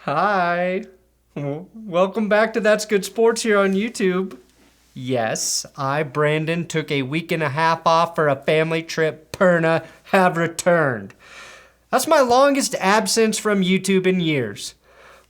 Hi. Welcome back to That's Good Sports here on YouTube. Yes, I, Brandon, took a week and a half off for a family trip. Perna have returned. That's my longest absence from YouTube in years.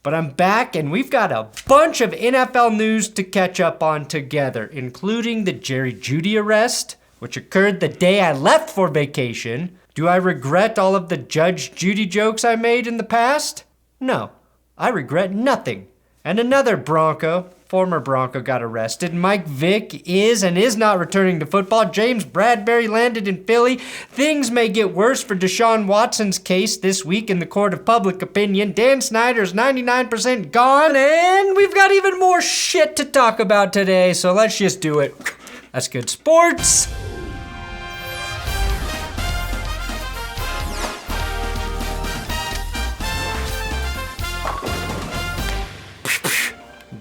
But I'm back and we've got a bunch of NFL news to catch up on together, including the Jeudy arrest, which occurred the day I left for vacation. Do I regret all of the Judge Jeudy jokes I made in the past? No, I regret nothing. And another former Bronco got arrested. Mike Vick is and is not returning to football. James Bradbury landed in Philly. Things may get worse for Deshaun Watson's case this week in the court of public opinion. Dan Snyder's 99% gone. And we've got even more shit to talk about today, so let's just do it. That's good sports.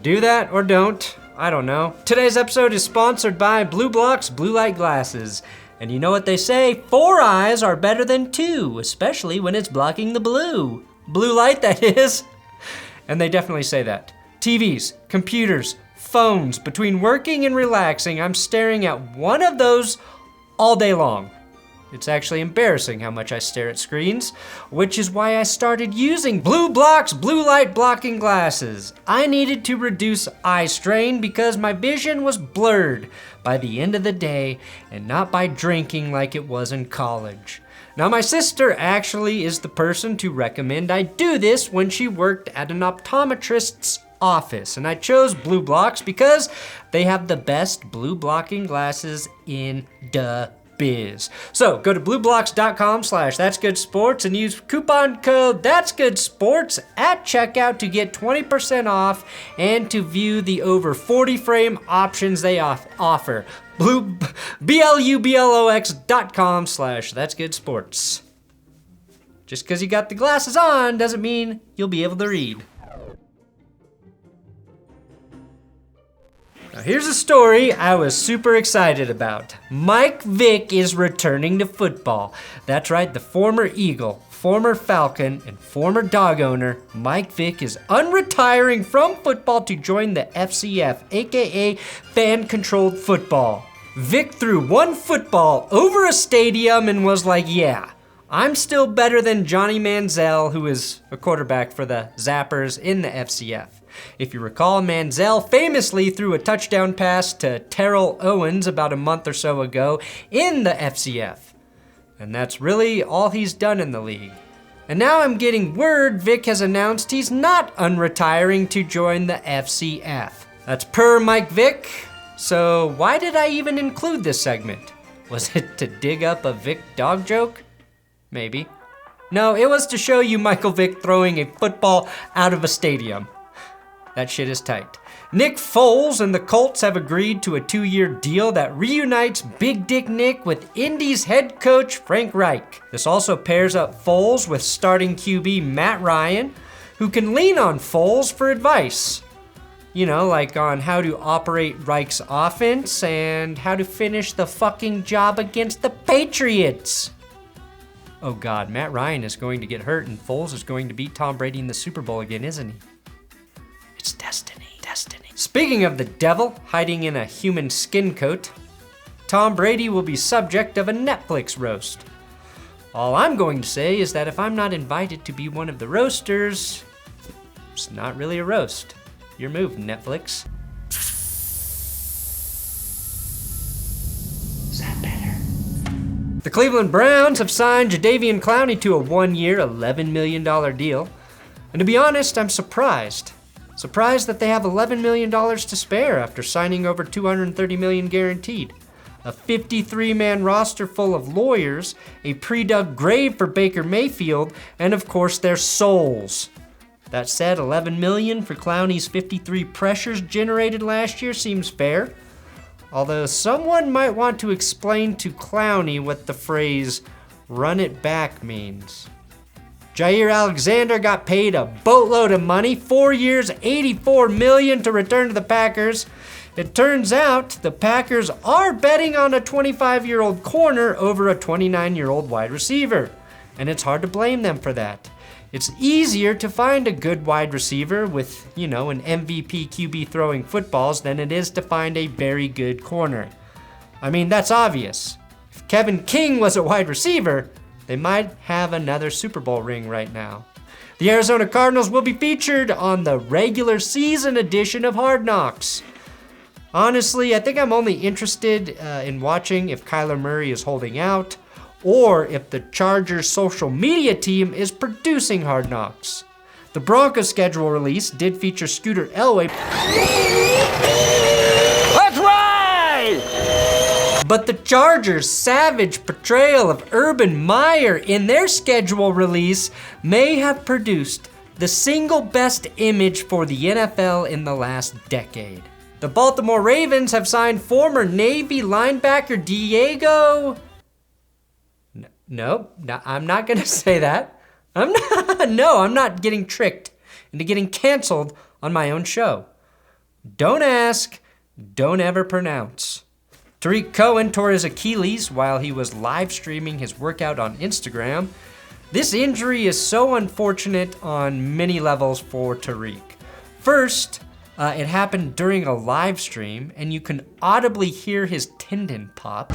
Do that or don't, I don't know. Today's episode is sponsored by Blue Block's Blue Light Glasses. And you know what they say, 4 eyes are better than 2, especially when it's blocking the blue. Blue light, that is. And they definitely say that. TVs, computers, phones, between working and relaxing, I'm staring at one of those all day long. It's actually embarrassing how much I stare at screens, which is why I started using Blue Block's blue light blocking glasses. I needed to reduce eye strain because my vision was blurred by the end of the day and not by drinking like it was in college. Now my sister actually is the person to recommend I do this when she worked at an optometrist's office, and I chose Blue Blocks because they have the best blue blocking glasses in the biz. So go to blueblocks.com/thatsgoodsports and use coupon code thatsgoodsports at checkout to get 20% off and to view the over 40 frame options they offer. BLUBLOX.com/thatsgoodsports. Just because you got the glasses on doesn't mean you'll be able to read. Now here's a story I was super excited about. Mike Vick is returning to football. That's right, the former Eagle, former Falcon, and former dog owner, Mike Vick is unretiring from football to join the FCF, aka fan-controlled football. Vick threw one football over a stadium and was like, yeah, I'm still better than Johnny Manziel, who is a quarterback for the Zappers in the FCF. If you recall, Manziel famously threw a touchdown pass to Terrell Owens about a month or so ago in the FCF. And that's really all he's done in the league. And now I'm getting word Vick has announced he's not unretiring to join the FCF. That's per Mike Vick. So why did I even include this segment? Was it to dig up a Vick dog joke? Maybe. No, it was to show you Michael Vick throwing a football out of a stadium. That shit is tight. Nick Foles and the Colts have agreed to a 2-year deal that reunites Big Dick Nick with Indy's head coach Frank Reich. This also pairs up Foles with starting QB Matt Ryan, who can lean on Foles for advice. You know, like on how to operate Reich's offense and how to finish the fucking job against the Patriots. Oh God, Matt Ryan is going to get hurt and Foles is going to beat Tom Brady in the Super Bowl again, isn't he? It's destiny. Speaking of the devil hiding in a human skin coat, Tom Brady will be subject of a Netflix roast. All I'm going to say is that if I'm not invited to be one of the roasters, it's not really a roast. Your move, Netflix. Is that better? The Cleveland Browns have signed Jadeveon Clowney to a 1-year, $11 million deal. And to be honest, I'm surprised. Surprised that they have $11 million to spare after signing over $230 million guaranteed. A 53-man roster full of lawyers, a pre-dug grave for Baker Mayfield, and of course their souls. That said, $11 million for Clowney's 53 pressures generated last year seems fair. Although someone might want to explain to Clowney what the phrase "run it back" means. Jair Alexander got paid a boatload of money, 4 years, $84 million to return to the Packers. It turns out the Packers are betting on a 25-year-old corner over a 29-year-old wide receiver, and it's hard to blame them for that. It's easier to find a good wide receiver with, an MVP QB throwing footballs than it is to find a very good corner. I mean, that's obvious. If Kevin King was a wide receiver, they might have another Super Bowl ring right now. The Arizona Cardinals will be featured on the regular season edition of Hard Knocks. Honestly, I think I'm only interested in watching if Kyler Murray is holding out or if the Chargers social media team is producing Hard Knocks. The Broncos schedule release did feature Scooter Elway. That's right! But the Chargers' savage portrayal of Urban Meyer in their schedule release may have produced the single best image for the NFL in the last decade. The Baltimore Ravens have signed former Navy linebacker Diego... No, I'm not gonna say that. I'm not getting tricked into getting canceled on my own show. Don't ask, don't ever pronounce. Tariq Cohen tore his Achilles while he was live streaming his workout on Instagram. This injury is so unfortunate on many levels for Tariq. First, it happened during a live stream and you can audibly hear his tendon pop.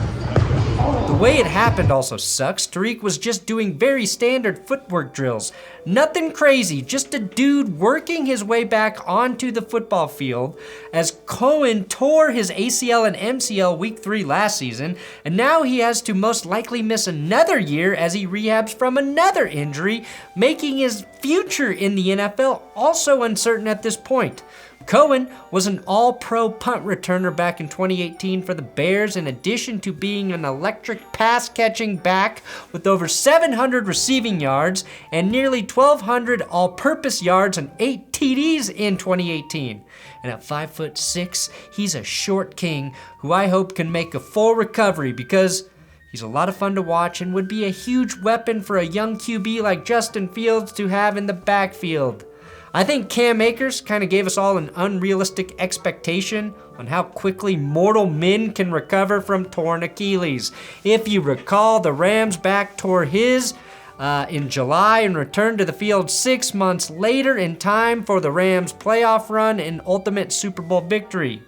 The way it happened also sucks. Tariq was just doing very standard footwork drills. Nothing crazy, just a dude working his way back onto the football field as Cohen tore his ACL and MCL week 3 last season, and now he has to most likely miss another year as he rehabs from another injury, making his future in the NFL also uncertain at this point. Cohen was an all-pro punt returner back in 2018 for the Bears, in addition to being an electric pass-catching back with over 700 receiving yards and nearly 1,200 all-purpose yards and 8 TDs in 2018. And at 5'6", he's a short king who I hope can make a full recovery because he's a lot of fun to watch and would be a huge weapon for a young QB like Justin Fields to have in the backfield. I think Cam Akers kind of gave us all an unrealistic expectation on how quickly mortal men can recover from torn Achilles. If you recall, the Rams back tore his in July and returned to the field 6 months later in time for the Rams' playoff run and ultimate Super Bowl victory.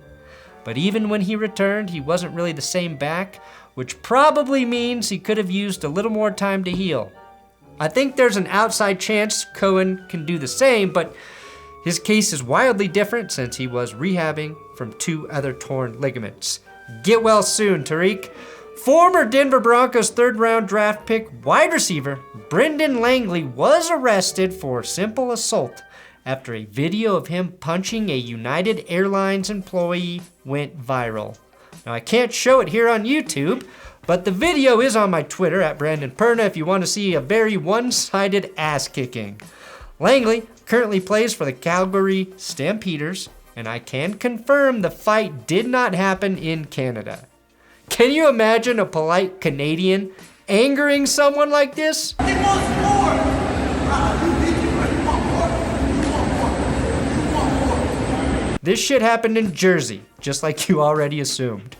But even when he returned, he wasn't really the same back, which probably means he could have used a little more time to heal. I think there's an outside chance Cohen can do the same, but his case is wildly different since he was rehabbing from 2 other torn ligaments. Get well soon, Tariq. Former Denver Broncos 3rd-round draft pick wide receiver Brendan Langley was arrested for simple assault after a video of him punching a United Airlines employee went viral. Now, I can't show it here on YouTube, but the video is on my Twitter at Brandon Perna if you want to see a very one-sided ass-kicking. Langley currently plays for the Calgary Stampeders, and I can confirm the fight did not happen in Canada. Can you imagine a polite Canadian angering someone like this? He wants more! This shit happened in Jersey, just like you already assumed.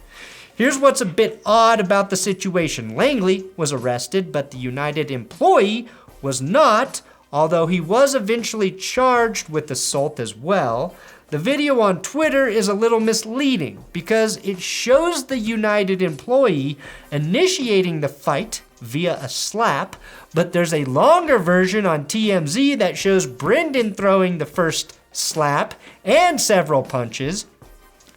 Here's what's a bit odd about the situation. Langley was arrested, but the United employee was not, although he was eventually charged with assault as well. The video on Twitter is a little misleading because it shows the United employee initiating the fight via a slap, but there's a longer version on TMZ that shows Brendan throwing the first slap and several punches.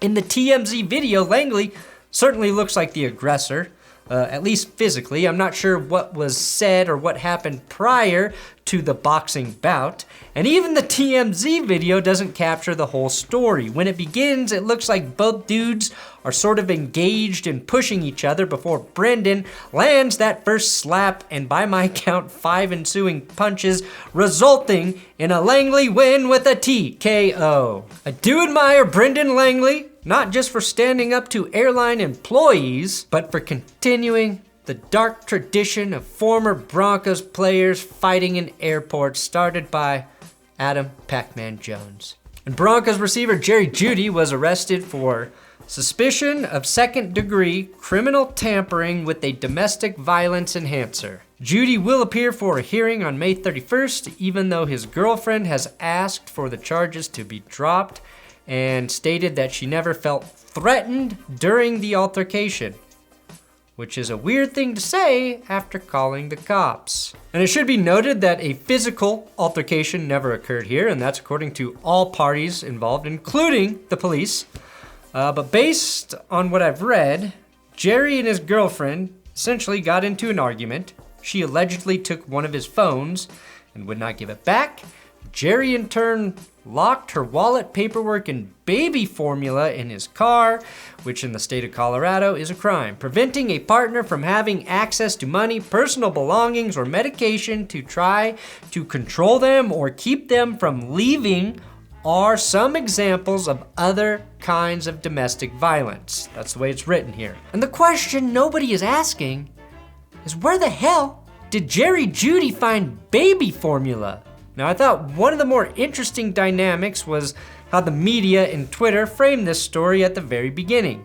In the TMZ video, Langley certainly looks like the aggressor, at least physically. I'm not sure what was said or what happened prior to the boxing bout. And even the TMZ video doesn't capture the whole story. When it begins, it looks like both dudes are sort of engaged in pushing each other before Brendan lands that first slap, and by my count, 5 ensuing punches, resulting in a Langley win with a TKO. I do admire Brendan Langley, not just for standing up to airline employees, but for continuing the dark tradition of former Broncos players fighting in airports started by Adam Pac-Man Jones. And Broncos receiver Jerry Jeudy was arrested for suspicion of second-degree criminal tampering with a domestic violence enhancer. Jeudy will appear for a hearing on May 31st, even though his girlfriend has asked for the charges to be dropped and stated that she never felt threatened during the altercation, which is a weird thing to say after calling the cops. And it should be noted that a physical altercation never occurred here, and that's according to all parties involved, including the police. But based on what I've read, Jerry and his girlfriend essentially got into an argument. She allegedly took one of his phones and would not give it back. Jerry in turn locked her wallet, paperwork, and baby formula in his car, which in the state of Colorado is a crime. Preventing a partner from having access to money, personal belongings, or medication to try to control them or keep them from leaving are some examples of other kinds of domestic violence. That's the way it's written here. And the question nobody is asking is, where the hell did Jerry Jeudy find baby formula? Now, I thought one of the more interesting dynamics was how the media and Twitter framed this story at the very beginning.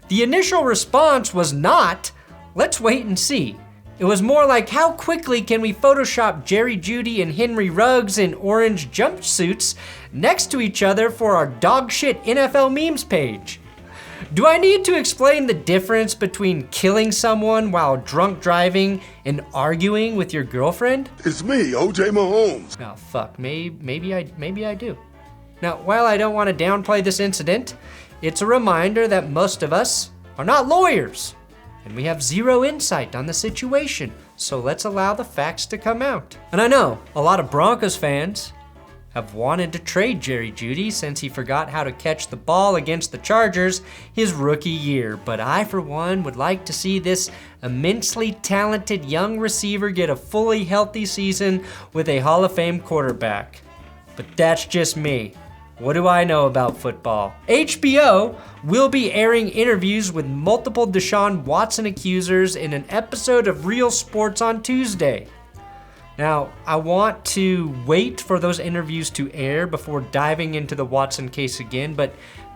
The initial response was not, let's wait and see. It was more like, how quickly can we Photoshop Jerry Jeudy and Henry Ruggs in orange jumpsuits next to each other for our dogshit NFL memes page? Do I need to explain the difference between killing someone while drunk driving and arguing with your girlfriend? It's me, O.J. Mahomes. Oh, fuck, maybe I do. Now, while I don't want to downplay this incident, it's a reminder that most of us are not lawyers, and we have zero insight on the situation, so let's allow the facts to come out. And I know a lot of Broncos fans have wanted to trade Jerry Jeudy since he forgot how to catch the ball against the Chargers his rookie year, but I, for one, would like to see this immensely talented young receiver get a fully healthy season with a Hall of Fame quarterback. But that's just me. What do I know about football? HBO will be airing interviews with multiple Deshaun Watson accusers in an episode of Real Sports on Tuesday. Now, I want to wait for those interviews to air before diving into the Watson case again, but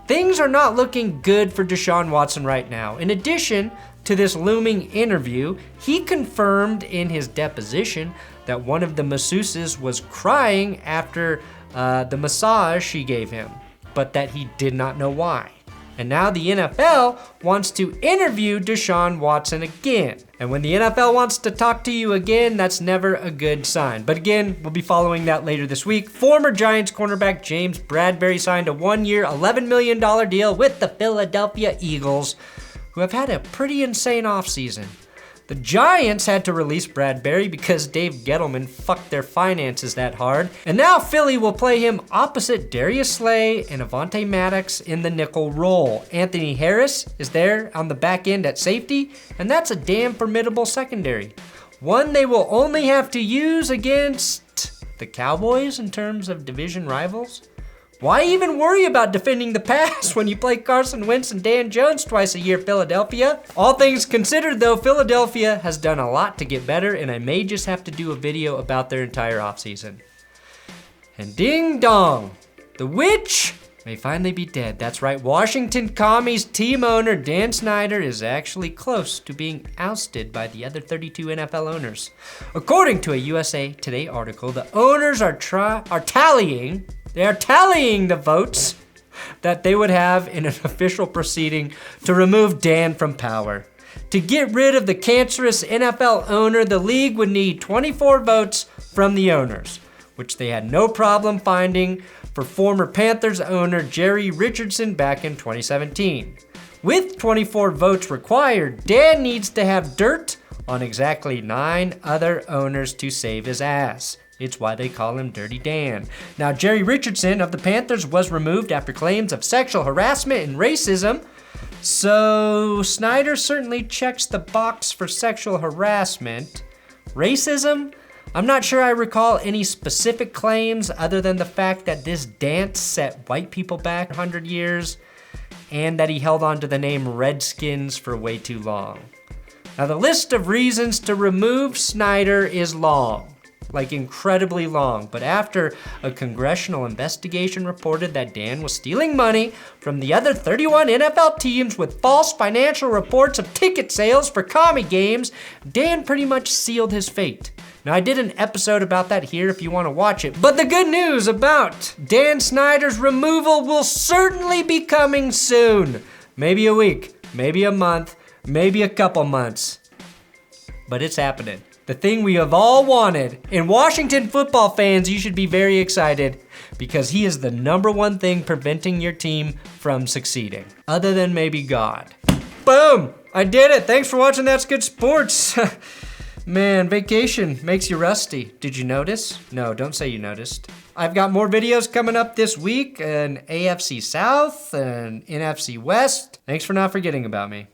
things are not looking good for Deshaun Watson right now. In addition to this looming interview, he confirmed in his deposition that one of the masseuses was crying after the massage she gave him, but that he did not know why. And now the NFL wants to interview Deshaun Watson again. And when the NFL wants to talk to you again, that's never a good sign. But again, we'll be following that later this week. Former Giants cornerback James Bradberry signed a one-year, $11 million deal with the Philadelphia Eagles, who have had a pretty insane offseason. The Giants had to release Bradberry because Dave Gettleman fucked their finances that hard. And now Philly will play him opposite Darius Slay and Avonte Maddox in the nickel role. Anthony Harris is there on the back end at safety, and that's a damn formidable secondary. One they will only have to use against the Cowboys in terms of division rivals. Why even worry about defending the pass when you play Carson Wentz and Dan Jones twice a year, Philadelphia? All things considered, though, Philadelphia has done a lot to get better, and I may just have to do a video about their entire offseason. And ding dong, the witch may finally be dead. That's right, Washington Commies team owner Dan Snyder is actually close to being ousted by the other 32 NFL owners. According to a USA Today article, the owners are tallying the votes that they would have in an official proceeding to remove Dan from power. To get rid of the cancerous NFL owner, the league would need 24 votes from the owners, which they had no problem finding for former Panthers owner Jerry Richardson back in 2017. With 24 votes required, Dan needs to have dirt on exactly 9 other owners to save his ass. It's why they call him Dirty Dan. Now, Jerry Richardson of the Panthers was removed after claims of sexual harassment and racism. So Snyder certainly checks the box for sexual harassment. Racism? I'm not sure I recall any specific claims other than the fact that this dance set white people back 100 years and that he held on to the name Redskins for way too long. Now, the list of reasons to remove Snyder is long. like incredibly long. But after a congressional investigation reported that Dan was stealing money from the other 31 NFL teams with false financial reports of ticket sales for commie games, Dan pretty much sealed his fate. Now, I did an episode about that here if you want to watch it, but the good news about Dan Snyder's removal will certainly be coming soon. Maybe a week, maybe a month, maybe a couple months, but it's happening. The thing we have all wanted. And Washington football fans, you should be very excited because he is the #1 thing preventing your team from succeeding, other than maybe God. Boom! I did it. Thanks for watching That's Good Sports. Man, vacation makes you rusty. Did you notice? No, don't say you noticed. I've got more videos coming up this week, an AFC South, an NFC West. Thanks for not forgetting about me.